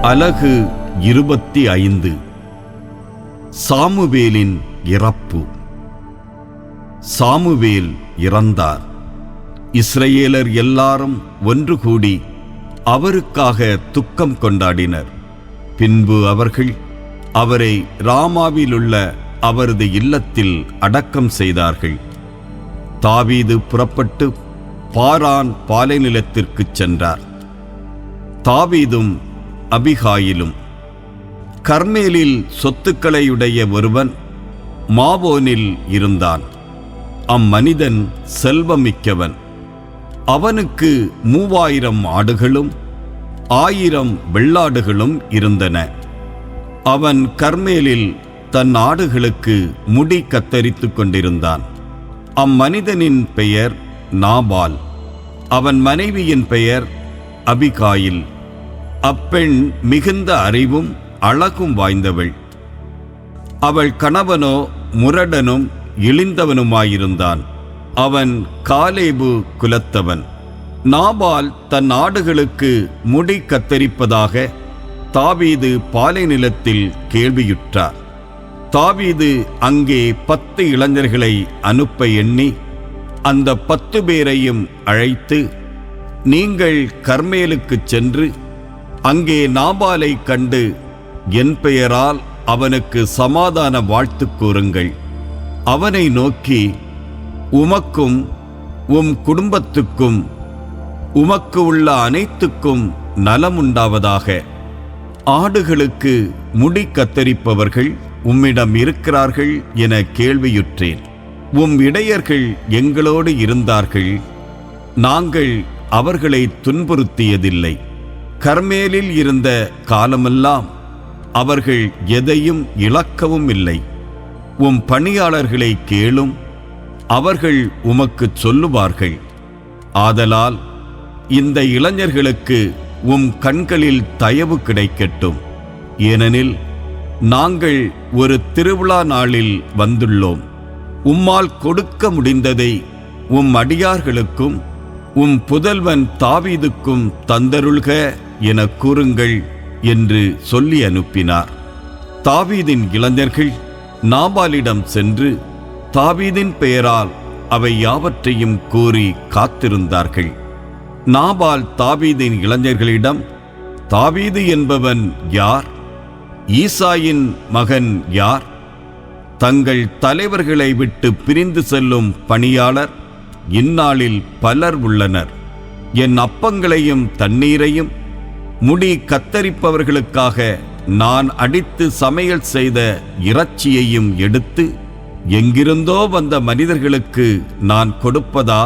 அலகு 25. சாமுவேலின் இறப்பு. சாமுவேல் இறந்தார். இஸ்ரவேலர் எல்லாரும் ஒன்று கூடி அவருக்காக துக்கம் கொண்டாடினர். பின்பு அவர்கள் அவரை ராமாவிலுள்ள அவரது இல்லத்தில் அடக்கம் செய்தார்கள். தாவீது புறப்பட்டு பாரான் பாலைநிலத்திற்குச் சென்றார். தாவீதும் அபிகாயிலும். கர்மேலில் சொத்துக்களையுடைய ஒருவன் மாவோனில் இருந்தான். அம்மனிதன் செல்வமிக்கவன். அவனுக்கு 3000 ஆடுகளும் 1000 வெள்ளாடுகளும் இருந்தன. அவன் கர்மேலில் தன் ஆடுகளுக்கு முடி கத்தரித்து கொண்டிருந்தான். அம்மனிதனின் பெயர் நாபால். அவன் மனைவியின் பெயர் அபிகாயில். அப்பெண் மிகுந்த அறிவும் அழகும் வாய்ந்தவள். அவள் கணவனோ முரடனும் இழிந்தவனுமாயிருந்தான். அவன் காலேபு குலத்தவன். நாபால் தன் ஆடுகளுக்கு முடி கத்தரிப்பதாக தாவீது பாலைநிலத்தில் கேள்வியுற்றார். தாவீது அங்கே 10 இளைஞர்களை அனுப்ப எண்ணி அந்த 10 பேரையும் அழைத்து, நீங்கள் கர்மேலுக்குச் சென்று அங்கே நாபாலை கண்டு என் பெயரால் அவனுக்கு சமாதான வாழ்த்து கூறுங்கள். அவனை நோக்கி, உமக்கும் உம் குடும்பத்துக்கும் உமக்கு உள்ள அனைத்துக்கும் நலமுண்டாவதாக. ஆடுகளுக்கு முடி கத்தரிப்பவர்கள் உம்மிடம் இருக்கிறார்கள் என கேள்வியுற்றேன். உம் இடையர்கள் எங்களோடு இருந்தார்கள். நாங்கள் அவர்களை துன்புறுத்தியதில்லை. கர்மேலில் இருந்த காலமெல்லாம் அவர்கள் எதையும் இழக்கவும் இல்லை. உம் பணியாளர்களை கேளும், அவர்கள் உமக்குச் சொல்லுவார்கள். ஆதலால் இந்த இளைஞர்களுக்கு உம் கண்களில் தயவு கிடைக்கட்டும். ஏனெனில் நாங்கள் ஒரு திருவிழா நாளில் வந்துள்ளோம். உம்மால் கொடுக்க முடிந்ததை உம் அடியார்களுக்கும் உம் புதல்வன் தாவீதுக்கும் தந்தருள்க என கூறுங்கள் என்று சொல்லி அனுப்பினார். தாவீதின் இளைஞர்கள் நாபாலிடம் சென்று தாவீதின் பெயரால் அவை யாவற்றையும் கூறி காத்திருந்தார்கள். நாபால் தாவீதின் இளைஞர்களிடம், தாவீது என்பவன் யார்? ஈசாயின் மகன் யார்? தங்கள் தலைவர்களை விட்டு பிரிந்து செல்லும் பணியாளர் இந்நாளில் பலர் உள்ளனர். என் அப்பங்களையும் தண்ணீரையும் முடி கத்தரிப்பவர்களுக்காக நான் அடித்து சமையல் செய்த இறைச்சியையும் எடுத்து எங்கிருந்தோ வந்த மனிதர்களுக்கு நான் கொடுப்பதா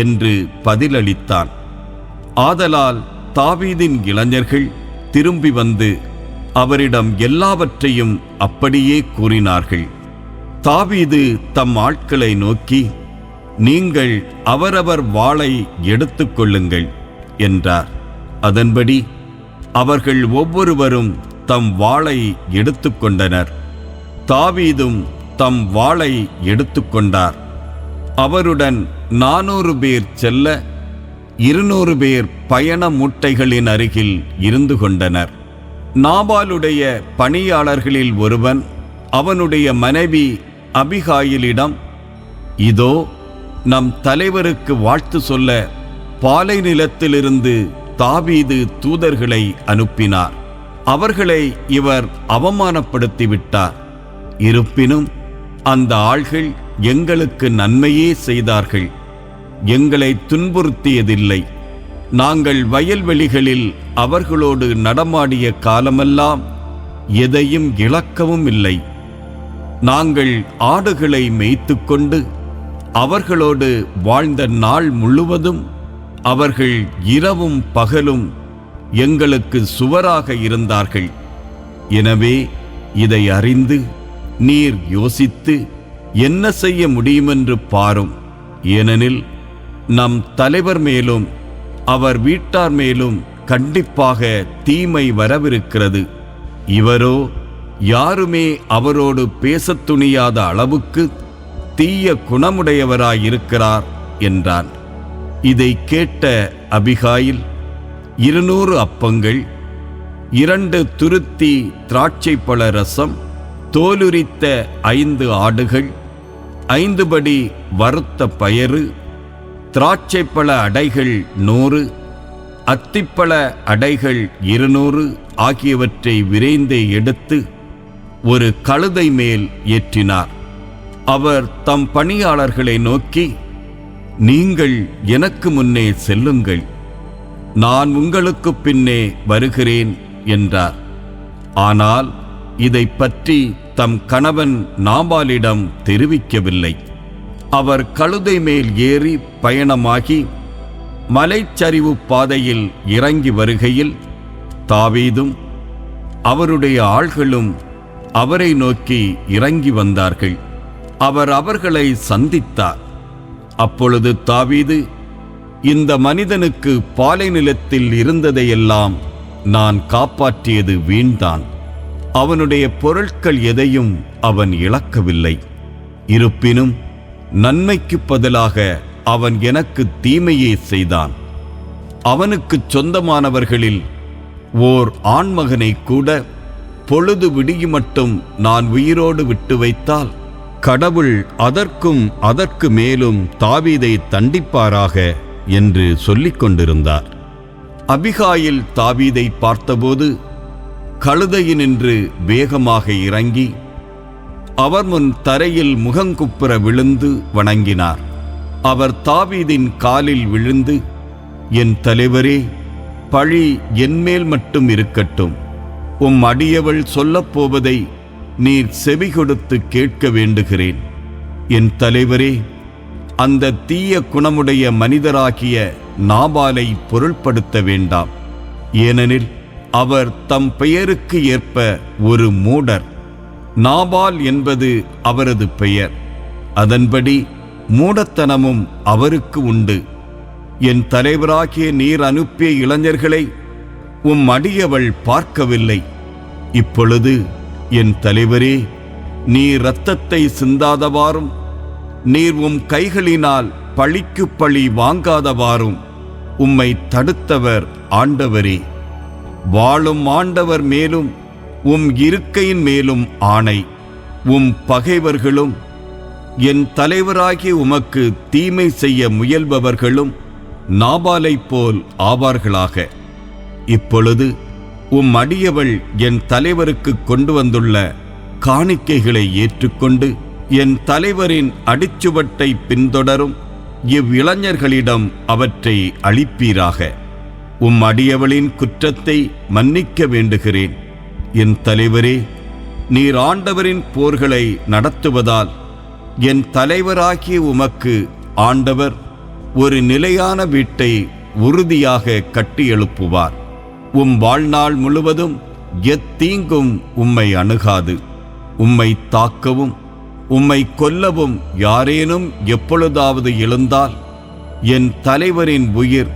என்று பதிலளித்தான். ஆதலால் தாவீதின் இளைஞர்கள் திரும்பி வந்து அவரிடம் எல்லாவற்றையும் அப்படியே கூறினார்கள். தாவீது தம் ஆட்களை நோக்கி, நீங்கள் அவரவர் வாளை எடுத்துக்கொள்ளுங்கள் என்றார். அதன்படி அவர்கள் ஒவ்வொருவரும் தம் வாளை எடுத்துக்கொண்டனர். தாவீதும் தம் வாளை எடுத்துக்கொண்டார். அவருடன் 400 பேர் செல்ல 200 பேர் பயண மூட்டைகளின் அருகில் இருந்து கொண்டனர். நாபாலுடைய பணியாளர்களில் ஒருவன் அவனுடைய மனைவி அபிகாயிலிடம், இதோ நம் தலைவருக்கு வாழ்த்து சொல்ல பாலைநிலத்திலிருந்து தாவீது தூதர்களை அனுப்பினார். அவர்களை இவர் அவமானப்படுத்திவிட்டார். இருப்பினும் அந்த ஆள்கள் எங்களுக்கு நன்மையே செய்தார்கள். எங்களை துன்புறுத்தியதில்லை. நாங்கள் வயல்வெளிகளில் அவர்களோடு நடமாடிய காலமெல்லாம் எதையும் இழக்கவும் இல்லை. நாங்கள் ஆடுகளை மேய்த்துக்கொண்டு அவர்களோடு வாழ்ந்த நாள் முழுவதும் அவர்கள் இரவும் பகலும் எங்களுக்கு சுவராக இருந்தார்கள். எனவே இதை அறிந்து நீர் யோசித்து என்ன செய்ய முடியுமென்று பாரும். ஏனெனில் நம் தலைவர் மேலும் அவர் வீட்டார் மேலும் கண்டிப்பாக தீமை வரவிருக்கிறது. இவரோ யாருமே அவரோடு பேசத் துணியாத அளவுக்கு தீய குணமுடையவராயிருக்கிறார் என்றான். இதை கேட்ட அபிகாயில் 200 அப்பங்கள் 2 துருத்தி திராட்சைப்பழ ரசம், தோலுரித்த 5 ஆடுகள், 5 படி வறுத்த பயறு, திராட்சைப்பழ அடைகள் 100, அத்திப்பழ அடைகள் 200 ஆகியவற்றை விரைந்தே எடுத்து ஒரு கழுதை மேல் ஏற்றினார். அவர் தம் பணியாளர்களை நோக்கி, நீங்கள் எனக்கு முன்னே செல்லுங்கள், நான் உங்களுக்கு பின்னே வருகிறேன் என்றார். ஆனால் இதை பற்றி தம் கணவன் நாபாலிடம் தெரிவிக்கவில்லை. அவர் கழுதை மேல் ஏறி பயணமாகி மலைச்சரிவு பாதையில் இறங்கி வருகையில் தாவீதும் அவருடைய ஆள்களும் அவரை நோக்கி இறங்கி வந்தார்கள். அவர் அவர்களை சந்தித்தார். அப்பொழுது தாவீது, இந்த மனிதனுக்கு பாலை நிலத்தில் இருந்ததையெல்லாம் நான் காப்பாற்றியது வீண்தான். அவனுடைய பொருட்கள் எதையும் அவன் இழக்கவில்லை. இருப்பினும் நன்மைக்கு பதிலாக அவன் எனக்கு தீமையே செய்தான். அவனுக்குச் சொந்தமானவர்களில் ஓர் ஆண்மகனை கூட பொழுது விடியுமட்டும் நான் உயிரோடு விட்டு வைத்தால் கடவுள் அதற்கு மேலும் தாவீதை தண்டிப்பாராக என்று சொல்லிக் கொண்டிருந்தார். அபிகாயில் தாவீதை பார்த்தபோது கழுதையினின்று வேகமாக இறங்கி அவர் முன் தரையில் முகங்குப்புற விழுந்து வணங்கினார். அவர் தாவீதின் காலில் விழுந்து, என் தலைவரே, பழி என்மேல் மட்டும் இருக்கட்டும். உம் அடியவள் சொல்லப்போவதை நீர் செவி கொடுத்து கேட்க வேண்டுகிறேன். என் தலைவரே, அந்த தீய குணமுடைய மனிதராகிய நாபாலை பொருள்படுத்த வேண்டாம். ஏனெனில் அவர் தம் பெயருக்கு ஏற்ப ஒரு மூடர். நாபால் என்பது அவரது பெயர். அதன்படி மூடத்தனமும் அவருக்கு உண்டு. என் தலைவராகிய நீர் அனுப்பிய இளைஞர்களை உம் அடியவள் பார்க்கவில்லை. இப்பொழுது என் தலைவரே, நீர் இரத்தத்தை சிந்தாதவாறும் நீர் உம் கைகளினால் பழிக்கு பழி வாங்காதவாறும் உம்மை தடுத்தவர் ஆண்டவரே. வாழும் ஆண்டவர் மேலும் உம் இருக்கையின் மேலும் ஆணை, உம் பகைவர்களும் என் தலைவராகிய உமக்கு தீமை செய்ய முயல்பவர்களும் நாபாலைப் போல் ஆவார்களாக. இப்பொழுது உம் அடியவள் என் தலைவருக்கு கொண்டு வந்துள்ள காணிக்கைகளை ஏற்றுக்கொண்டு என் தலைவரின் அடிச்சுவட்டை பின்தொடரும் இவ்விளைஞர்களிடம் அவற்றை அளிப்பீராக. உம் அடியவளின் குற்றத்தை மன்னிக்க வேண்டுகிறேன். என் தலைவரே, நீர் ஆண்டவரின் போர்களை நடத்துவதால் என் தலைவராகிய உமக்கு ஆண்டவர் ஒரு நிலையான வீட்டை உறுதியாக கட்டி எழுப்புவார். உம் வாழ்நாள் முழுவதும் எத்தீங்கும் உம்மை அணுகாது. உம்மை தாக்கவும் உம்மை கொல்லவும் யாரேனும் எப்பொழுதாவது எழுந்தால் என் தலைவரின் உயிர்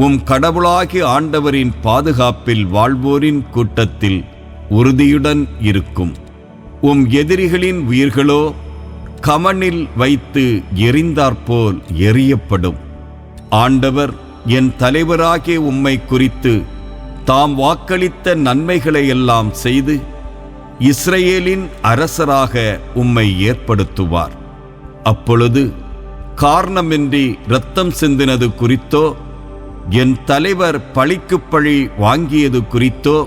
உம் கடவுளாகிய ஆண்டவரின் பாதுகாப்பில் வாழ்வோரின் கூட்டத்தில் உறுதியுடன் இருக்கும். உம் எதிரிகளின் உயிர்களோ கமனில் வைத்து எரிந்தாற்போல் எரியப்படும். ஆண்டவர் என் தலைவராகிய உம்மை குறித்து தாம் வாக்களித்த நன்மைகளையெல்லாம் செய்து இஸ்ரவேலின் அரசராக உம்மை ஏற்படுத்துவார். அப்பொழுது காரணமின்றி இரத்தம் சிந்தினது குறித்தோ என் தலைவர் பழிக்கு பழி வாங்கியது குறித்தோ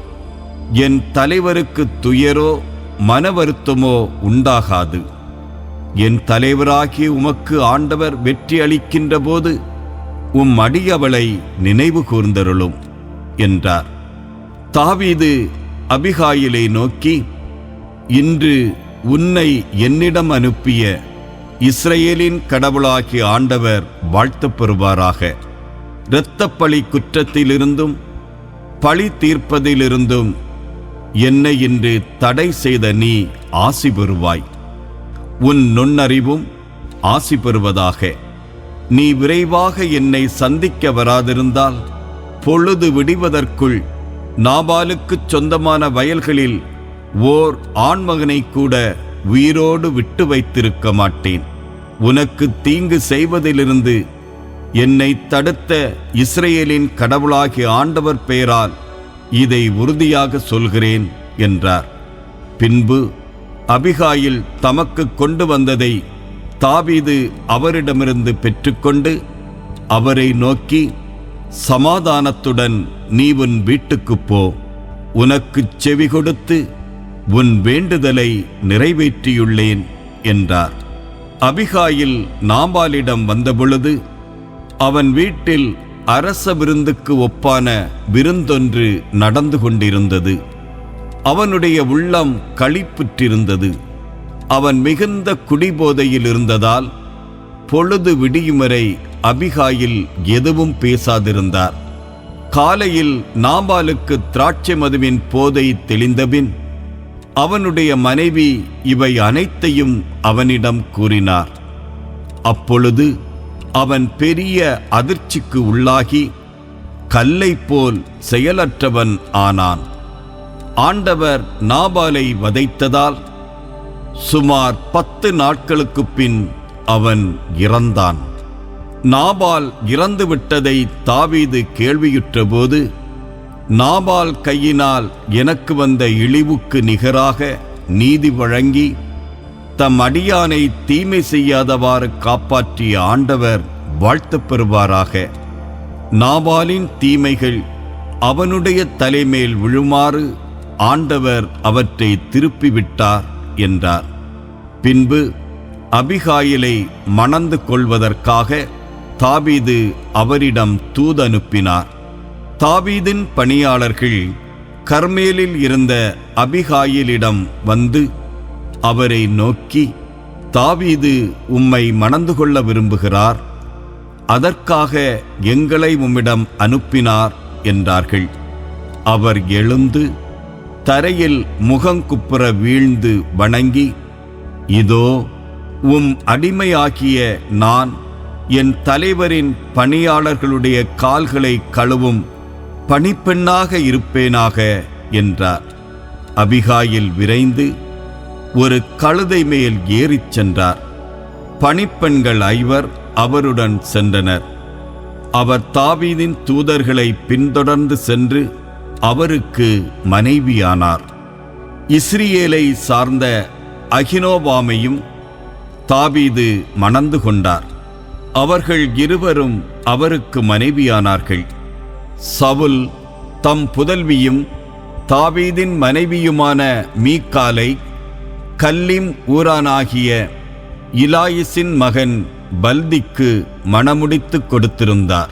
என் தலைவருக்கு துயரோ மன வருத்தமோ உண்டாகாது. என் தலைவராகிய உமக்கு ஆண்டவர் வெற்றி அளிக்கின்ற போது உம் அடியவளை நினைவு கூர்ந்தருளும் என்றார். தாவீது அபிகாயிலை நோக்கி, இன்று உன்னை என்னிடம் அனுப்பிய இஸ்ரவேலின் கடவுளாகிய ஆண்டவர் வாழ்த்தப் பெறுவாராக. இரத்தப்பழி குற்றத்திலிருந்தும் பழி தீர்ப்பதிலிருந்தும் என்னை இன்று தடை செய்த நீ ஆசி பெறுவாய். உன் நுண்ணறிவும் ஆசி பெறுவதாக. நீ விரைவாக என்னை சந்திக்க வராதிருந்தால் பொழுது விடிவதற்குள் நாபாலுக்குச் சொந்தமான வயல்களில் ஓர் ஆண்மகனை கூட உயிரோடு விட்டு வைத்திருக்க மாட்டேன். உனக்கு தீங்கு செய்வதிலிருந்து என்னை தடுத்த இஸ்ரவேலின் கடவுளாகிய ஆண்டவர் பெயரால் இதை உறுதியாக சொல்கிறேன் என்றார். பின்பு அபிகாயில் தமக்கு கொண்டு வந்ததை தாவீது அவரிடமிருந்து பெற்றுக்கொண்டு அவரை நோக்கி, சமாதானத்துடன் நீ உன் வீட்டுக்குப் போ, உனக்குச் செவி கொடுத்து உன் வேண்டுதலை நிறைவேற்றியுள்ளேன் என்றார். அபிகாயில் நாபாலிடம் வந்தபொழுது அவன் வீட்டில் அரச விருந்துக்கு ஒப்பான விருந்தொன்று நடந்து கொண்டிருந்தது. அவனுடைய உள்ளம் களிப்புற்றிருந்தது. அவன் மிகுந்த குடிபோதையில் இருந்ததால் பொழுது விடியும் வரை அபிகாயில் எதுவும் பேசாதிருந்தார். காலையில் நாபாலுக்கு திராட்சை மதுவின் போதை தெளிந்தபின் அவனுடைய மனைவி இவை அனைத்தையும் அவனிடம் கூறினார். அப்பொழுது அவன் பெரிய அதிர்ச்சிக்கு உள்ளாகி கல்லை போல் செயலற்றவன் ஆனான். ஆண்டவர் நாபாலை வதைத்ததால் சுமார் 10 நாட்களுக்குப் பின் அவன் இறந்தான். நாபால் இறந்துவிட்டதை தாவீது கேள்வியுற்றபோது, நாபால் கையினால் எனக்கு வந்த இழிவுக்கு நிகராக நீதி வழங்கி தம் அடியானை தீமை செய்யாதவாறு காப்பாற்றிய ஆண்டவர் வாழ்த்துப் பெறுவாராக. நாபாலின் தீமைகள் அவனுடைய தலைமேல் விழுமாறு ஆண்டவர் அவற்றை திருப்பிவிட்டார் என்றார். பின்பு அபிகாயிலை மணந்து கொள்வதற்காக தாவீது அவரிடம் தூதனுப்பினார். தாவீதின் பணியாளர்கள் கர்மேலில் இருந்த அபிகாயிலிடம் வந்து அவரை நோக்கி, தாவீது உம்மை மணந்து கொள்ள விரும்புகிறார், அதற்காக எங்களை உம்மிடம் அனுப்பினார் என்றார்கள். அவர் எழுந்து தரையில் முகங்குப்புற வீழ்ந்து வணங்கி, இதோ உம் அடிமையாகிய நான் என் தலைவரின் பணியாளர்களுடைய கால்களை கழுவும் பணிப்பெண்ணாக இருப்பேனாக என்றார். அபிகாயில் விரைந்து ஒரு கழுதை மேல் ஏறிச் சென்றார். பணிப்பெண்கள் 5 அவருடன் சென்றனர். அவர் தாவீதின் தூதர்களை பின்தொடர்ந்து சென்று அவருக்கு மனைவியானார். இஸ்ரேலை சார்ந்த அகினோவாமையும் தாவீது மணந்து கொண்டார். அவர்கள் இருவரும் அவருக்கு மனைவியானார்கள். சவுல் தம் புதல்வியும் தாவீதின் மனைவியுமான மீகாலை கல்லிம் ஊரானாகிய இலாயிசின் மகன் பல்திக்கு மணமுடித்துக் கொடுத்திருந்தார்.